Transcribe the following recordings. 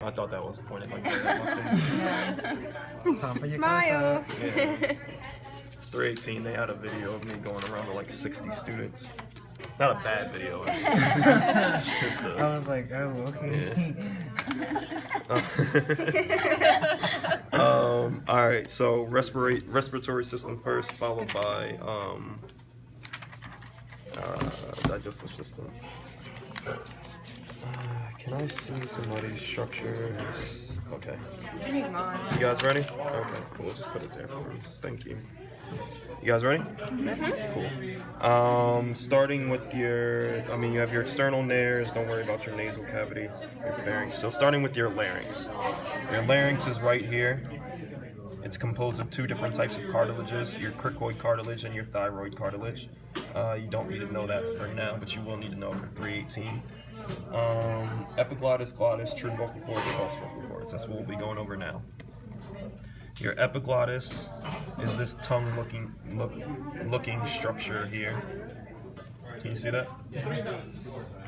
I thought that was pointed like that. Smile. Yeah. 318, they had a video of me going around to like 60 students. Not a bad video. It's just I was like, oh, okay. Yeah. All right. So respiratory system first, followed by digestive system. Can I see somebody's structures? Okay. He's mine. You guys ready? Okay, cool. Just put it there for me. Thank you. You guys ready? Cool. Starting with you have your external nares. Don't worry about your nasal cavity, your pharynx. So starting with your larynx. Your larynx is right here. It's composed of two different types of cartilages, your cricoid cartilage and your thyroid cartilage. You don't need to know that for now, but you will need to know for 318. Epiglottis, glottis, true vocal cords, false vocal cords. That's what we'll be going over now. Your epiglottis is this tongue-looking structure here. Can you see that?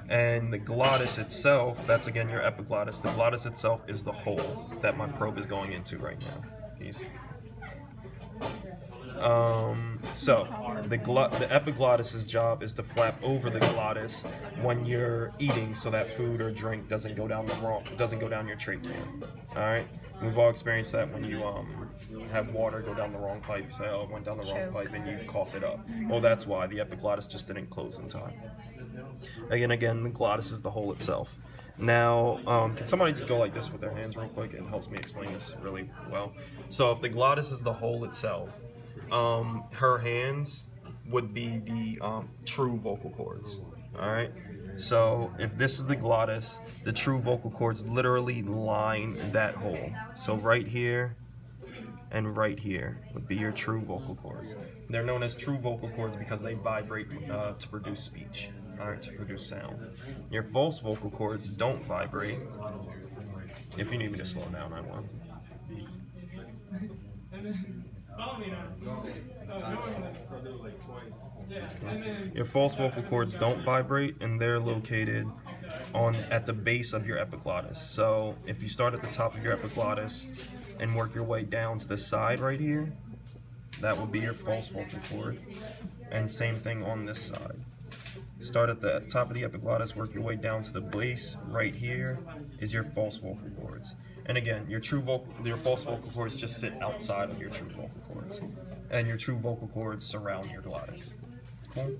And the glottis itself, that's again your epiglottis. The glottis itself is the hole that my probe is going into right now. Can you see? So the epiglottis's job is to flap over the glottis when you're eating, so that food or drink doesn't go down your trachea. All right, we've all experienced that when you have water go down the wrong pipe. You say, "Oh, it went down the wrong pipe," and you cough it up. Well, that's why the epiglottis just didn't close in time. Again, the glottis is the hole itself. Now, can somebody just go like this with their hands real quick? It helps me explain this really well. So if the glottis is the hole itself, her hands would be the true vocal cords. All right. So if this is the glottis, the true vocal cords literally line that hole. So right here and right here would be your true vocal cords. They're known as true vocal cords because they vibrate to produce speech. All right, to produce sound. Your false vocal cords don't vibrate. If you need me to slow down, I will. Your false vocal cords don't vibrate, and they're located at the base of your epiglottis. So if you start at the top of your epiglottis and work your way down to the side right here, that would be your false vocal cord. And same thing on this side. Start at the top of the epiglottis, work your way down to the base. Right here is your false vocal cords. And again, your false vocal cords just sit outside of your true vocal cords. And your true vocal cords surround your glottis. Cool?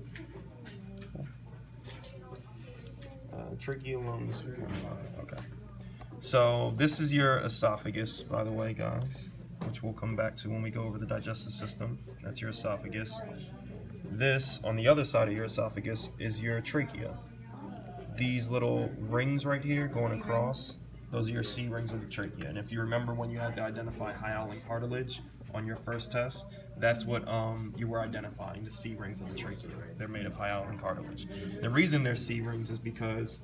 Trachea, lungs. Okay. So this is your esophagus, by the way, guys, which we'll come back to when we go over the digestive system. That's your esophagus. This, on the other side of your esophagus, is your trachea. These little rings right here going across, those are your C rings of the trachea. And if you remember when you had to identify hyaline cartilage on your first test, that's what you were identifying, the C rings of the trachea. They're made of hyaline cartilage. The reason they're C rings is because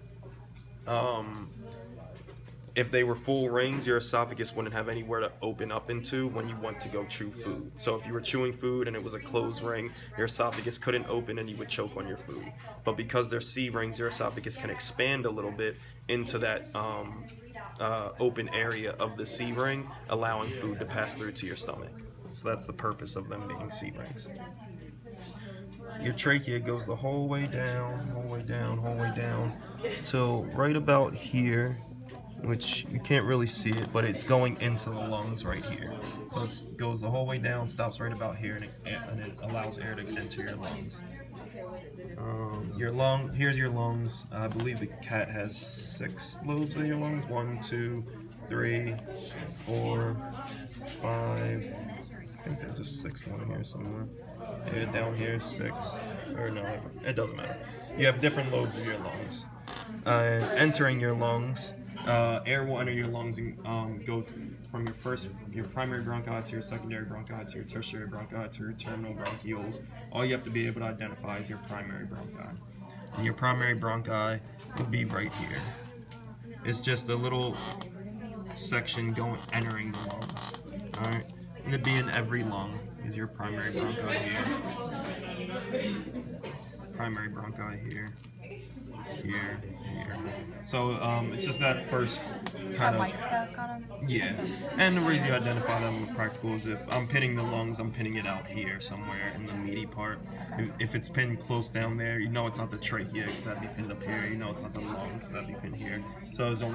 if they were full rings, your esophagus wouldn't have anywhere to open up into when you want to go chew food. So if you were chewing food and it was a closed ring, your esophagus couldn't open and you would choke on your food. But because they're C rings, your esophagus can expand a little bit into that open area of the C ring, allowing food to pass through to your stomach. So that's the purpose of them being C rings. Your trachea goes the whole way down, till right about here, which you can't really see it, but it's going into the lungs right here. So it goes the whole way down, stops right about here, and it allows air to enter your lungs. Here's your lungs. I believe the cat has 6 lobes of your lungs. 1, 2, 3, 4, 5. I think there's a 6th one here somewhere. Yeah, down here, 6. Or no, it doesn't matter. You have different lobes of your lungs. Entering your lungs, air will enter your lungs and go from your primary bronchi to your secondary bronchi to your tertiary bronchi to your terminal bronchioles. All you have to be able to identify is your primary bronchi. And your primary bronchi would be right here. It's just a little section entering the lungs. All right, and it'd be in every lung. Is your primary bronchi here? Primary bronchi here. here, here. So it's just that first kind Some of white stuff on them. yeah. And the reason you identify them with practical is if I'm pinning the lungs, I'm pinning it out here somewhere in the meaty part. If it's pinned close down there, you know it's not the trachea because that'd be pinned up here. You know it's not the lungs, that'd be pinned here. So there's only